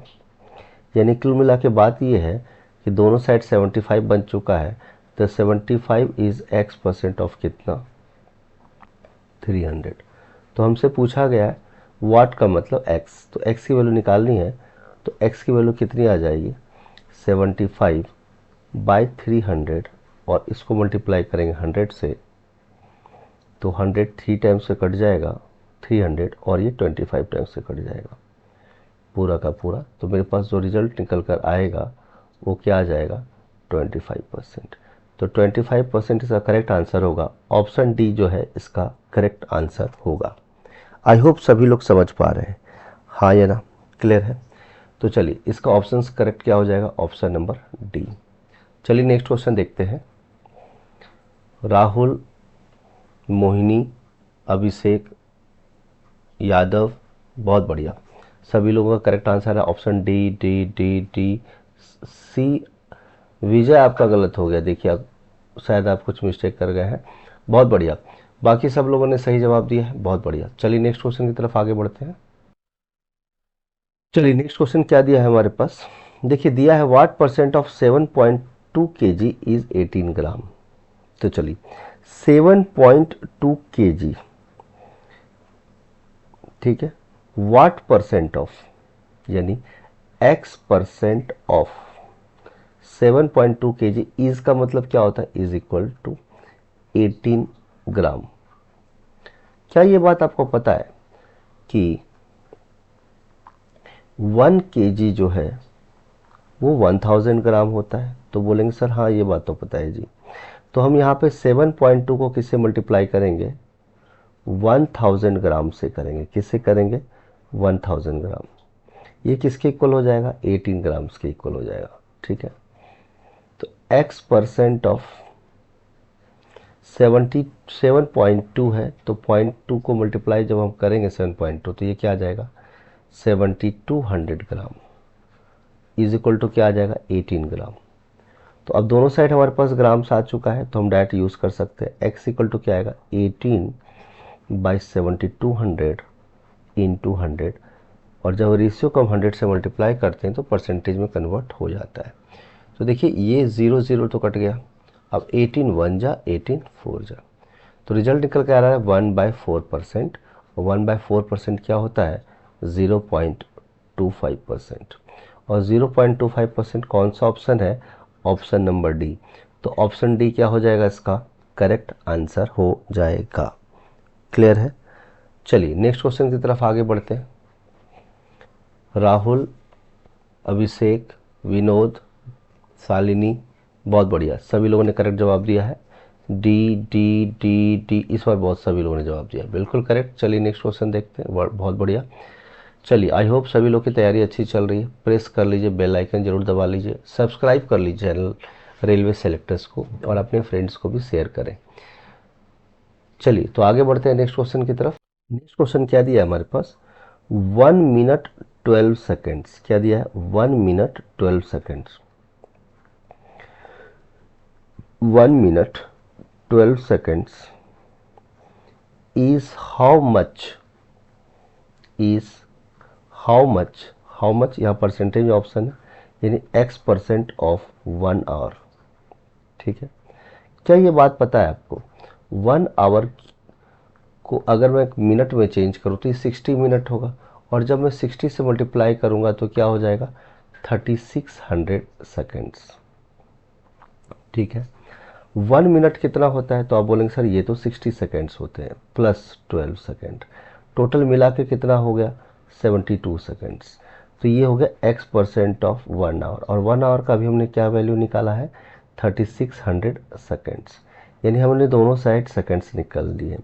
यानी कुल मिला के बात ये है कि दोनों साइड 75 बन चुका है, तो 75 इज एक्स परसेंट ऑफ कितना 300। तो हमसे पूछा गया है वाट का मतलब एक्स, तो एक्स की वैल्यू निकालनी है। तो एक्स की वैल्यू कितनी आ जाएगी 75 बाई 300 और इसको मल्टीप्लाई करेंगे 100 से, तो 100 3 टाइम्स से कट जाएगा 300 और ये 25 टाइम्स से कट जाएगा पूरा का पूरा। तो मेरे पास जो रिजल्ट निकल कर आएगा वो क्या आ जाएगा 25%। तो 25% इसका करेक्ट आंसर होगा। ऑप्शन डी जो है इसका करेक्ट आंसर होगा। आई होप सभी लोग समझ पा रहे हैं, हाँ या ना, क्लियर है। तो चलिए इसका ऑप्शन करेक्ट क्या हो जाएगा, ऑप्शन नंबर डी। चलिए नेक्स्ट क्वेश्चन देखते हैं। राहुल, मोहिनी, अभिषेक, यादव, बहुत बढ़िया, सभी लोगों का करेक्ट आंसर है option D D D D. See Vijay आपका गलत हो गया, देखिए आप शायद आप कुछ मिस्टेक कर गए हैं। बहुत बढ़िया, बाकी सब लोगों ने सही जवाब दिया है, बहुत बढ़िया। चलिए नेक्स्ट क्वेश्चन की तरफ आगे बढ़ते हैं। चलिए नेक्स्ट क्वेश्चन क्या दिया है हमारे पास, देखिए दिया है what percent of 7.2 kg is 18 ग्राम। तो चलिए 7.2 kg, ठीक है, व्हाट परसेंट ऑफ यानी x percent of 7.2 kg is का मतलब क्या होता है, इज इक्वल टू 18 ग्राम। क्या ये बात आपको पता है कि 1 kg जो है वो 1000 ग्राम होता है, तो बोलेंगे सर हाँ ये बात तो पता है जी। तो हम यहाँ पे 7.2 को किससे मल्टीप्लाई करेंगे 1000 ग्राम से करेंगे, किससे करेंगे 1000 ग्राम। ये किसके इक्वल हो जाएगा 18 ग्राम्स के इक्वल हो जाएगा, ठीक है। तो x परसेंट ऑफ 7.2 है, तो 0.2 को मल्टीप्लाई जब हम करेंगे 7.2 तो ये क्या आ जाएगा 7200 ग्राम इज इक्वल टू क्या आ जाएगा 18 ग्राम। तो अब दोनों साइड हमारे पास ग्राम्स आ चुका है, तो हम डायरेक्ट यूज़ कर सकते हैं। x इक्वल टू क्या आएगा 18 बाई 7200 इंटू 100, और जब रेशियो को हम 100 से मल्टीप्लाई करते हैं तो परसेंटेज में कन्वर्ट हो जाता है। तो देखिए ये 0 0 तो कट गया, अब 18 1 जा 18 4 जा, तो रिजल्ट निकल के आ रहा है 1/4%। और 1/4% क्या होता है 0.25%, और 0.25% कौन सा ऑप्शन है, ऑप्शन नंबर डी। तो ऑप्शन डी क्या हो जाएगा, इसका करेक्ट आंसर हो जाएगा। क्लियर है। चलिए नेक्स्ट क्वेश्चन की तरफ आगे बढ़ते हैं। राहुल, अभिषेक, विनोद, शालिनी, बहुत बढ़िया, सभी लोगों ने करेक्ट जवाब दिया है डी डी डी डी। इस बार बहुत सभी लोगों ने जवाब दिया, बिल्कुल करेक्ट। चलिए नेक्स्ट क्वेश्चन देखते हैं, बहुत बढ़िया। चलिए आई होप सभी लोग की तैयारी अच्छी चल रही है। प्रेस कर लीजिए बेल आइकन, जरूर दबा लीजिए, सब्सक्राइब कर लीजिए चैनल रेलवे सेलेक्टर्स को, और अपने फ्रेंड्स को भी शेयर करें। चलिए तो आगे बढ़ते हैं नेक्स्ट क्वेश्चन की तरफ। नेक्स्ट क्वेश्चन क्या दिया है हमारे पास 1 मिनट 12 सेकेंड्स। क्या दिया है 1 minute 12 seconds. 1 minute 12 seconds is how much यहाँ परसेंटेज ऑप्शन है, यानी x परसेंट ऑफ 1 आवर, ठीक है। क्या ये बात पता है आपको 1 आवर को अगर मैं मिनट में चेंज करूँ तो ये 60 मिनट होगा, और जब मैं 60 से मल्टीप्लाई करूँगा तो क्या हो जाएगा 3600 सेकेंड्स, ठीक है। 1 मिनट कितना होता है, तो आप बोलेंगे सर ये तो 60 सेकेंड्स होते हैं प्लस 12 सेकेंड, टोटल मिला के कितना हो गया 72 सेकेंड्स। तो ये हो गया x परसेंट ऑफ 1 आवर, और 1 आवर का भी हमने क्या वैल्यू निकाला है 3600 सेकेंड्स। यानी हमने दोनों साइड सेकंड्स निकाल लिए।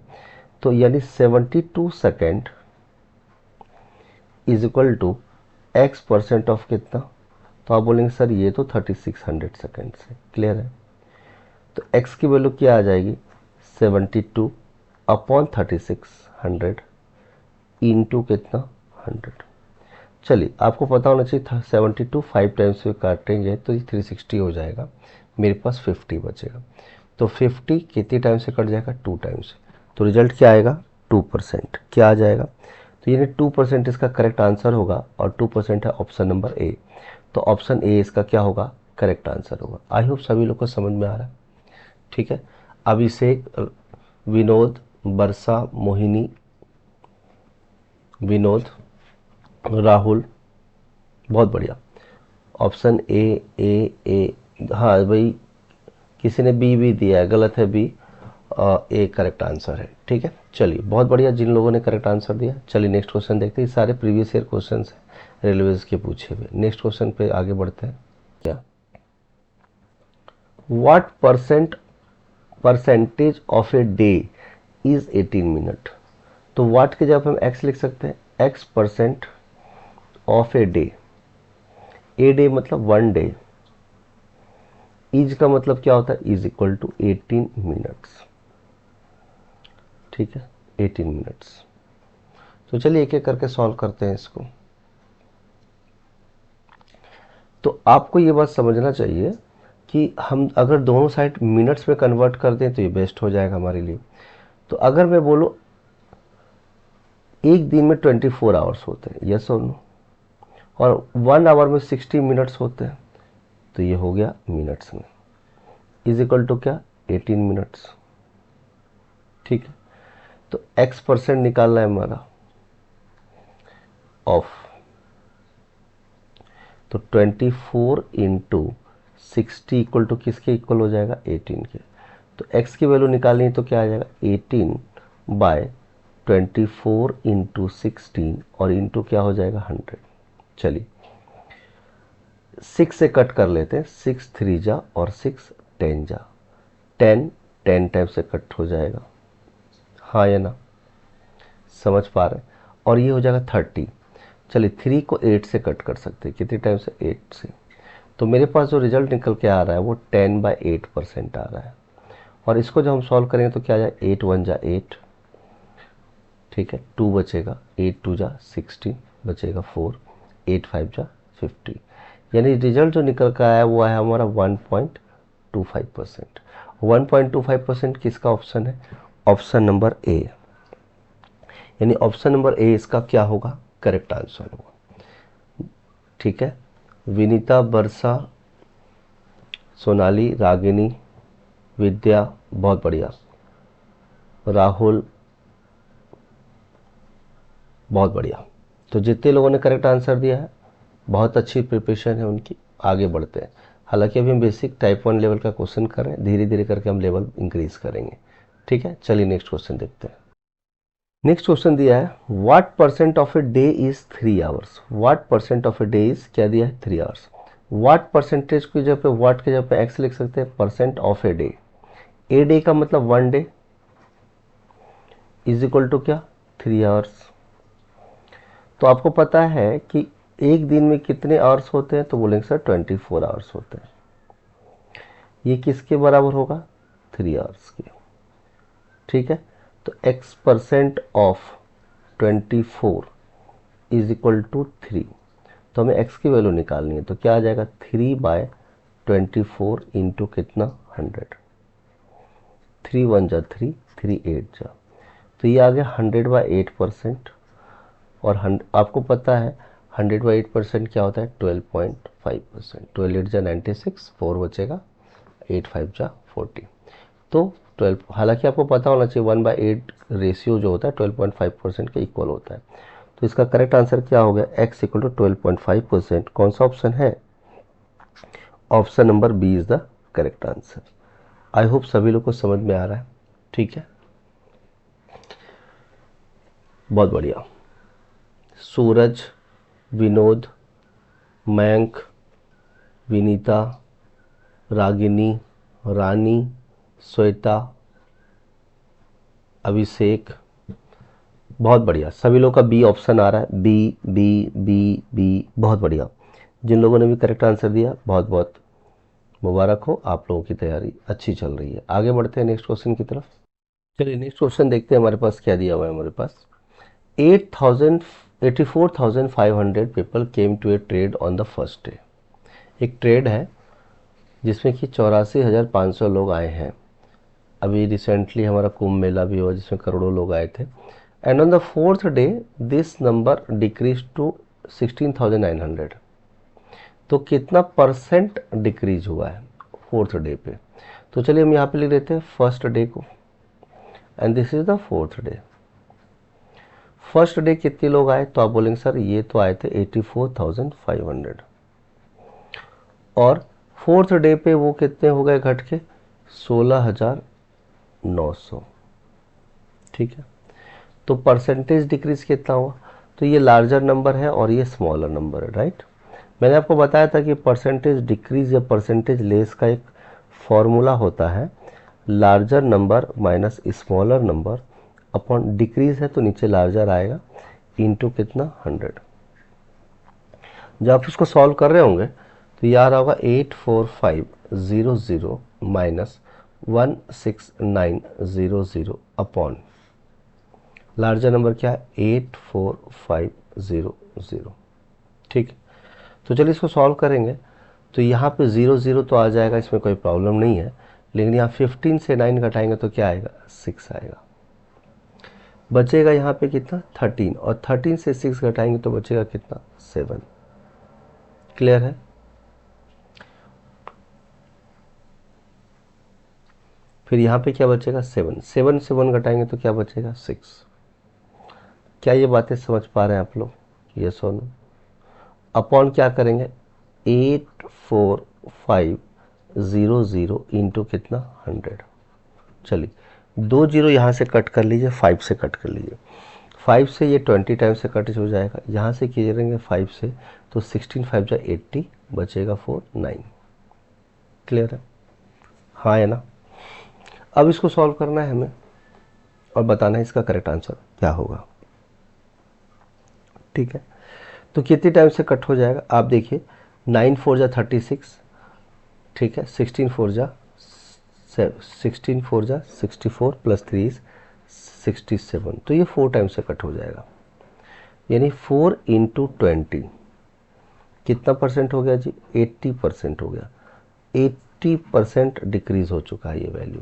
तो यानी 72 second is equal to X percent of कितना, तो आप बोलेंगे सर ये तो 3600 सेकंड है। क्लियर है? तो x की वैल्यू क्या आ जाएगी, 72 अपॉन 3600 इंटू कितना 100। चलिए आपको पता होना चाहिए था 72 5 टाइम्स से काटेंगे तो ये 360 हो जाएगा, मेरे पास 50 बचेगा। तो 50 कितनी टाइम से कट जाएगा, 2 टाइम से। तो रिजल्ट क्या आएगा, 2%। क्या आ जाएगा, तो यानी 2% इसका करेक्ट आंसर होगा, और 2% है ऑप्शन नंबर ए। तो ऑप्शन ए इसका क्या होगा, करेक्ट आंसर होगा। आई होप सभी लोग को समझ में आ रहा है। ठीक है, अभिषेक, विनोद, वर्षा, मोहिनी, विनोद, राहुल, बहुत बढ़िया। ऑप्शन ए, हाँ भाई किसी ने बी भी दिया है, गलत है बी, ए करेक्ट आंसर है। ठीक है, चलिए बहुत बढ़िया जिन लोगों ने करेक्ट आंसर दिया। चलिए नेक्स्ट क्वेश्चन देखते हैं, सारे प्रीवियस ईयर क्वेश्चन हैं रेलवेज के पूछे हुए। नेक्स्ट क्वेश्चन पे आगे बढ़ते हैं। क्या, what percentage of a day is 18 minute. तो व्हाट के जगह हम एक्स लिख सकते हैं, x percent of a day. A day मतलब 1 डे, इज का मतलब क्या होता है, इज इक्वल टू 18 मिनट्स। ठीक है, 18 मिनट्स। तो चलिए एक एक करके सॉल्व करते हैं इसको। तो आपको ये बात समझना चाहिए कि हम अगर दोनों साइड मिनट्स में कन्वर्ट कर दें तो ये बेस्ट हो जाएगा हमारे लिए। तो अगर मैं बोलूँ एक दिन में 24 आवर्स होते हैं, यस और नो, और 1 आवर में 60 मिनट्स होते हैं, तो ये हो गया मिनट्स में, इज इक्वल टू क्या, 18 मिनट्स। ठीक है, तो x परसेंट निकालना है हमारा ऑफ, तो 24 इंटू 60 इक्वल टू किसके इक्वल हो जाएगा, 18 के। तो x की वैल्यू निकालनी है तो क्या आ जाएगा, 18 बाय 24 इंटू 16 और इंटू क्या हो जाएगा 100। चलिए 6 से कट कर लेते हैं, 6 3 जा और 6 10 जा, 10 10 टाइम से कट हो जाएगा, हाँ या ना, समझ पा रहे हैं। और ये हो जाएगा 30। चलिए 3 को 8 से कट कर सकते हैं, कितने टाइम से, 8 से। तो मेरे पास जो रिजल्ट निकल के आ रहा है वो 10/8% आ रहा है। और इसको जब हम सॉल्व करेंगे तो क्या आ जाए, 8 1 जा 8, ठीक है, 2 बचेगा, 8 2 जा 16 बचेगा 4, 8 5 जा 50। यानी रिजल्ट जो निकल कर आया वो है हमारा 1.25%। 1.25% किसका ऑप्शन है, ऑप्शन नंबर ए। यानी ऑप्शन नंबर ए इसका क्या होगा, करेक्ट आंसर होगा। ठीक है, विनीता, वर्षा, सोनाली, रागिनी, विद्या, बहुत बढ़िया, राहुल, बहुत बढ़िया। तो जितने लोगों ने करेक्ट आंसर दिया है बहुत अच्छी प्रिपरेशन है उनकी, आगे बढ़ते हैं। हालांकि अभी हम बेसिक टाइप 1 लेवल का क्वेश्चन कर रहे हैं, धीरे धीरे करके हम लेवल इंक्रीज करेंगे। ठीक है, चलिए नेक्स्ट क्वेश्चन देखते हैं। नेक्स्ट क्वेश्चन दिया है, what percent of a day is 3 hours. What percent of a day is क्या दिया है, 3 आवर्स। व्हाट परसेंटेज की जगह पे, व्हाट की जगह पे एक्स लिख सकते हैं, percent of a day. A day का मतलब 1 डे इज इक्वल टू क्या, 3 आवर्स। तो आपको पता है कि एक दिन में कितने आवर्स होते हैं, तो बोलेंगे सर 24 आवर्स होते हैं। ये किसके बराबर होगा, 3 आवर्स के। ठीक है, तो x percent of 24 is equal to 3। तो हमें x की वैल्यू निकालनी है, तो क्या आ जाएगा, 3/24 इंटू कितना 100, 3 1 जा 3, 3 8 जा, तो ये आ गया 100/8%। और आपको पता है 100/8% क्या होता है, 12.5%। 12 8 जा 96, 4 बचेगा, 8 5 जा 40। तो 12, हालांकि आपको पता होना चाहिए 1/8 रेशियो जो होता है 12.5% के इक्वल होता है। तो इसका करेक्ट आंसर क्या हो गया, x इक्वल टू 12.5%। कौन सा ऑप्शन है, option number B is the correct answer. I hope सभी लोग को समझ में आ रहा है। ठीक है, बहुत बढ़िया। सूरज, विनोद, मयंक, विनीता, रागिनी, रानी, श्वेता, अभिषेक, बहुत बढ़िया। सभी लोग का बी ऑप्शन आ रहा है, बी बी बी बी, बहुत बढ़िया। जिन लोगों ने भी करेक्ट आंसर दिया बहुत बहुत मुबारक हो, आप लोगों की तैयारी अच्छी चल रही है। आगे बढ़ते हैं नेक्स्ट क्वेश्चन की तरफ। चलिए नेक्स्ट क्वेश्चन देखते हैं हमारे पास क्या दिया हुआ है। हमारे पास 84,500 people came to a trade on the first day. एक ट्रेड है जिसमें कि 84,500 लोग आए हैं। अभी रिसेंटली हमारा कुंभ मेला भी हुआ जिसमें करोड़ों लोग आए थे। And on the fourth day this number decrease to 16,900। तो कितना परसेंट डिक्रीज हुआ है फोर्थ डे पे? तो चलिए हम यहाँ पे लिख लेते हैं फर्स्ट डे को, and this is the fourth day. First day कितने लोग आए? तो आप बोलेंगे सर ये तो आए थे 84,500, और फोर्थ डे पे वो कितने हो गए घट के? 16,900। ठीक है, तो परसेंटेज डिक्रीज कितना हुआ? तो ये लार्जर नंबर है और ये स्मॉलर नंबर है, राइट। मैंने आपको बताया था कि परसेंटेज डिक्रीज या परसेंटेज लेस का एक फॉर्मूला होता है, larger number minus smaller number upon decrease है तो नीचे लार्जर आएगा इनटू कितना 100। जब आप इसको सॉल्व कर रहे होंगे तो ये आ रहा होगा 84500 माइनस 16900 अपॉन लार्जर नंबर क्या है 84500। ठीक है, तो चलिए इसको सॉल्व करेंगे। तो यहाँ पे 0 तो आ जाएगा, इसमें कोई प्रॉब्लम नहीं है। लेकिन यहाँ 15 से 9 घटाएंगे तो क्या आएगा? 6 आएगा। बचेगा यहाँ पे कितना? 13, और 13 से 6 घटाएंगे तो बचेगा कितना? 7। क्लियर है? फिर यहाँ पे क्या बचेगा? 7। 7 से 1 घटाएंगे तो क्या बचेगा? 6। क्या ये बातें समझ पा रहे हैं आप लोग? यस और नो? अपॉन क्या करेंगे? 84500 इंटू कितना? 100। चलिए 2 जीरो यहाँ से कट कर लीजिए, 5 से कट कर लीजिए। 5 से ये 20 टाइम से कट हो जाएगा। यहाँ से कीजिएंगे 5 से तो 16 5 जा 80, बचेगा 4 9। क्लियर है? हाँ है ना? अब इसको सॉल्व करना है हमें और बताना है इसका करेक्ट आंसर क्या होगा। ठीक है, तो कितनी टाइम से कट हो जाएगा आप देखिए। 9 4 जा 36, ठीक है। 16 4 जा 64 प्लस 3 67, तो ये 4 टाइम से कट हो जाएगा। यानी 4 इंटू 20 कितना परसेंट हो गया जी? 80% हो गया। 80% डिक्रीज हो चुका है ये वैल्यू।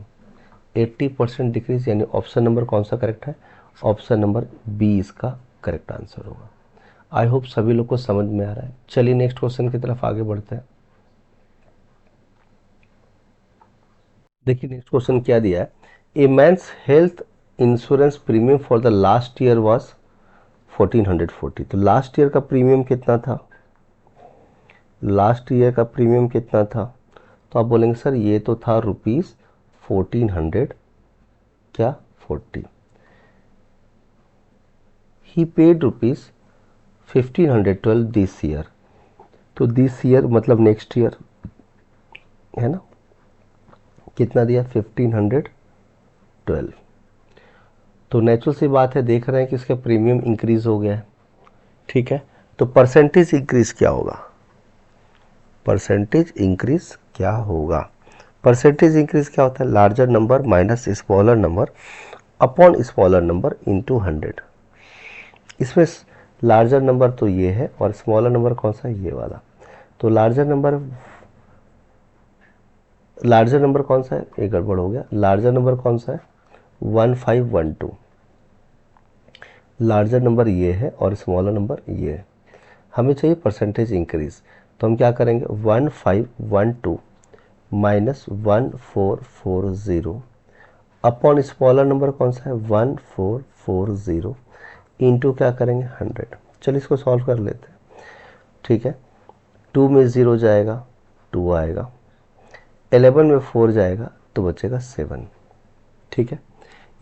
80% डिक्रीज, यानी ऑप्शन नंबर कौन सा करेक्ट है? ऑप्शन नंबर बी इसका करेक्ट आंसर होगा। आई होप सभी लोग को समझ में आ रहा है। चलिए नेक्स्ट क्वेश्चन की तरफ आगे बढ़ते हैं। देखिए नेक्स्ट क्वेश्चन क्या दिया है। ए men's health insurance premium for the last year was 1440। तो लास्ट ईयर का प्रीमियम कितना था? लास्ट ईयर का प्रीमियम कितना था? तो आप बोलेंगे सर ये तो था रुपीज़ 1400 क्या 40। ही पेड रुपीज़ 1512 दिस ईयर। तो दिस ईयर मतलब नेक्स्ट ईयर है ना। कितना दिया? 1512। तो नेचुरल सी बात है, देख रहे हैं कि इसका प्रीमियम इंक्रीज हो गया है। ठीक है, तो परसेंटेज इंक्रीज क्या होगा? परसेंटेज इंक्रीज क्या होगा? परसेंटेज इंक्रीज क्या होता है? Larger number minus smaller number upon smaller number into 100। इसमें लार्जर नंबर तो ये है और स्मॉलर नंबर कौन सा है? ये वाला। तो लार्जर नंबर कौन सा है? ये गड़बड़ हो गया। लार्जर नंबर कौन सा है? 1512। लार्जर नंबर ये है और स्मॉलर नंबर ये है। हमें चाहिए परसेंटेज इंक्रीज, तो हम क्या करेंगे? 1512 माइनस 1440 अपॉन स्मॉलर नंबर कौन सा है? 1440 इंटू क्या करेंगे? 100। चलिए इसको सॉल्व कर लेते हैं। ठीक है, 2 में 0 जाएगा, 2 आएगा। 11 में 4 जाएगा तो बचेगा 7। ठीक है,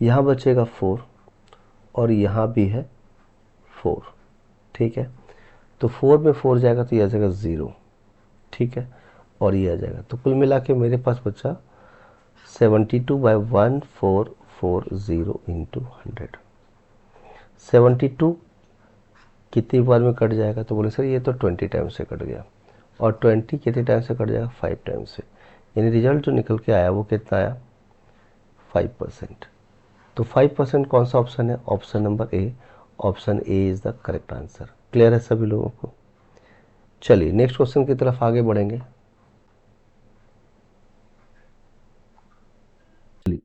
यहाँ बचेगा 4 और यहाँ भी है 4। ठीक है, तो 4 में 4 जाएगा तो ये आ जाएगा 0। ठीक है, और ये आ जाएगा। तो कुल मिला के मेरे पास बचा 72 बाय 1440 इंटू 100। 72 कितनी बार में कट जाएगा? तो बोले सर ये तो 20 टाइम से कट गया। और 20 कितने टाइम से कट जाएगा? 5 टाइम से। यानी रिजल्ट जो निकल के आया वो कितना आया? 5%। तो 5% कौन सा ऑप्शन है? Option number A. Option A is the correct answer. Clear है सभी लोगों को? चलिए नेक्स्ट क्वेश्चन की तरफ आगे बढ़ेंगे।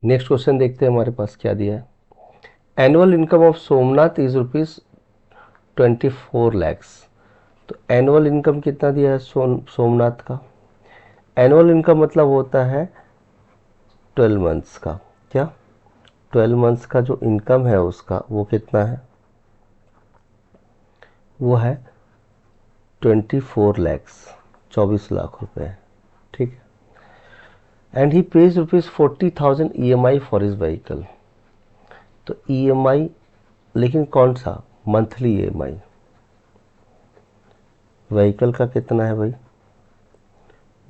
नेक्स्ट क्वेश्चन देखते हैं हमारे पास क्या दिया है। Annual income of Somnath is ₹24 lakhs। तो एनुअल इनकम कितना दिया है सोमनाथ का? एनुअल इनकम मतलब होता है 12 मंथ्स का। क्या 12 मंथ्स का जो इनकम है उसका वो कितना है? वो है 24 lakhs, 24 लाख रुपए। ठीक है। And he page ₹40,000 EMI for his vehicle. तो EMI, लेकिन कौन सा? Monthly EMI। व्हीकल का कितना है भाई?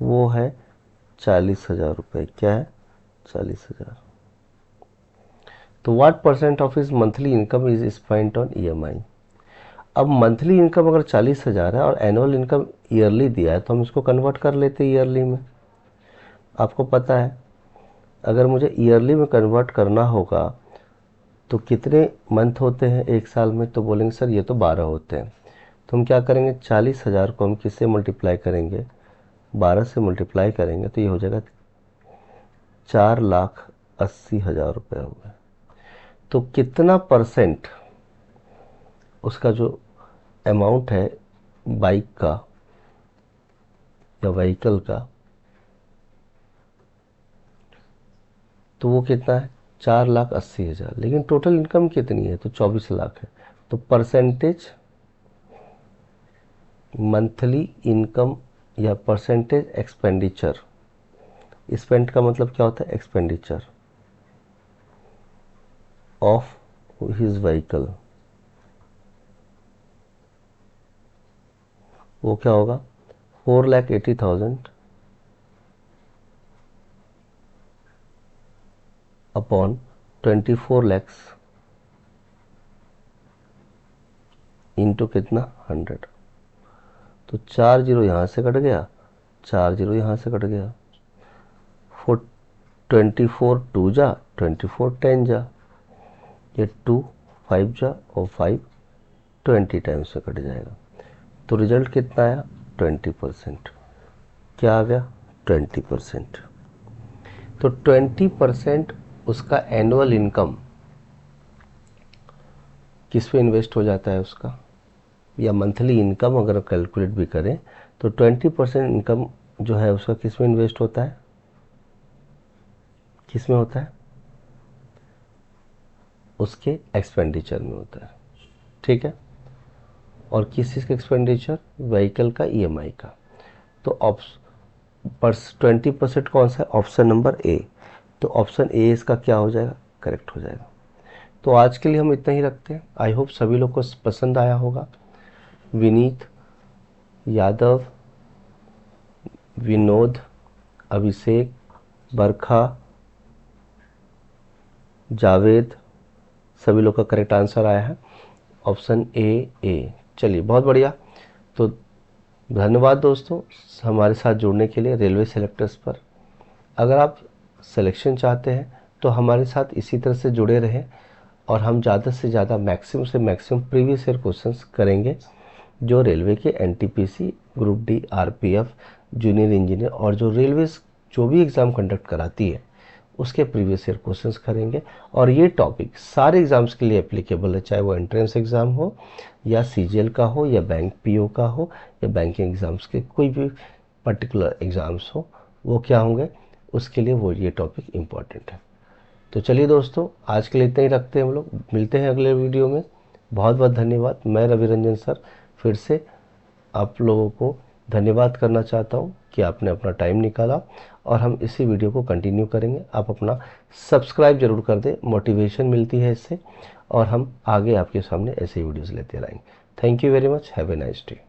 वो है 40,000 रुपये। क्या है? 40,000। तो what percent of his monthly income is spent on EMI? अब मंथली इनकम अगर 40,000 है और एनुअल इनकम ईयरली दिया है तो हम इसको कन्वर्ट कर लेते हैं ईयरली में। आपको पता है अगर मुझे ईयरली में कन्वर्ट करना होगा तो कितने मंथ होते हैं एक साल में? तो बोलेंगे सर ये तो 12 होते हैं। तो हम क्या करेंगे? 40,000 को हम किससे मल्टीप्लाई करेंगे? 12 से मल्टीप्लाई करेंगे तो ये हो जाएगा 4,80,000 रुपये हो गए। तो कितना परसेंट उसका जो अमाउंट है बाइक का या व्हीकल का, तो वो कितना है? 4,80,000। लेकिन टोटल इनकम कितनी है? तो 24 लाख है। तो परसेंटेज मंथली इनकम या परसेंटेज एक्सपेंडिचर, स्पेंड का मतलब क्या होता है? एक्सपेंडिचर ऑफ हिज व्हीकल, वो क्या होगा? 4,80,000 अपॉन 24 lakhs इंटू कितना? 100। तो 4 जीरो यहाँ से कट गया, 4 जीरो यहाँ से कट गया। 24 2 जा, 24 10 जा, ये 2 5 जा और 5 20 टाइम्स से कट जाएगा। तो रिजल्ट कितना आया? 20%। क्या आ गया? 20%। तो 20% उसका एनुअल इनकम किस पे इन्वेस्ट हो जाता है उसका, या मंथली इनकम अगर कैलकुलेट भी करें तो 20% इनकम जो है उसका किस में इन्वेस्ट होता है? किस में होता है? उसके एक्सपेंडिचर में होता है। ठीक है। और किस चीज़ का एक्सपेंडिचर? व्हीकल का, EMI का। तो 20% कौन सा है? Option number A. तो ऑप्शन ए इसका क्या हो जाएगा? करेक्ट हो जाएगा। तो आज के लिए हम इतना ही रखते हैं। आई होप सभी लोग को पसंद आया होगा। विनीत, यादव, विनोद, अभिषेक, बरखा, जावेद, सभी लोग का करेक्ट आंसर आया है ऑप्शन ए। चलिए बहुत बढ़िया। तो धन्यवाद दोस्तों हमारे साथ जुड़ने के लिए रेलवे सेलेक्टर्स पर। अगर आप सिलेक्शन चाहते हैं तो हमारे साथ इसी तरह से जुड़े रहें और हम ज़्यादा से ज़्यादा मैक्सिमम से मैक्सिमम प्रीवियस ईयर क्वेश्चंस करेंगे जो रेलवे के NTPC, group D, RPF, junior engineer और जो रेलवे जो भी एग्ज़ाम कंडक्ट कराती है उसके प्रीवियस ईयर क्वेश्चंस करेंगे। और ये टॉपिक सारे एग्ज़ाम्स के लिए एप्लीकेबल है, चाहे वो एंट्रेंस एग्ज़ाम हो या CGL का हो या बैंक PO का हो या बैंकिंग एग्ज़ाम्स के कोई भी पर्टिकुलर एग्ज़ाम्स हो, वो क्या होंगे उसके लिए वो ये टॉपिक इम्पॉर्टेंट है। तो चलिए दोस्तों आज के लिए इतना ही रखते हैं हम लोग। मिलते हैं अगले वीडियो में। बहुत बहुत धन्यवाद। मैं रवि रंजन सर फिर से आप लोगों को धन्यवाद करना चाहता हूँ कि आपने अपना टाइम निकाला और हम इसी वीडियो को कंटिन्यू करेंगे। आप अपना सब्सक्राइब जरूर कर दें, मोटिवेशन मिलती है इससे और हम आगे आपके सामने ऐसे वीडियोज़ लेते रहेंगे। Thank you very much. Have a nice day.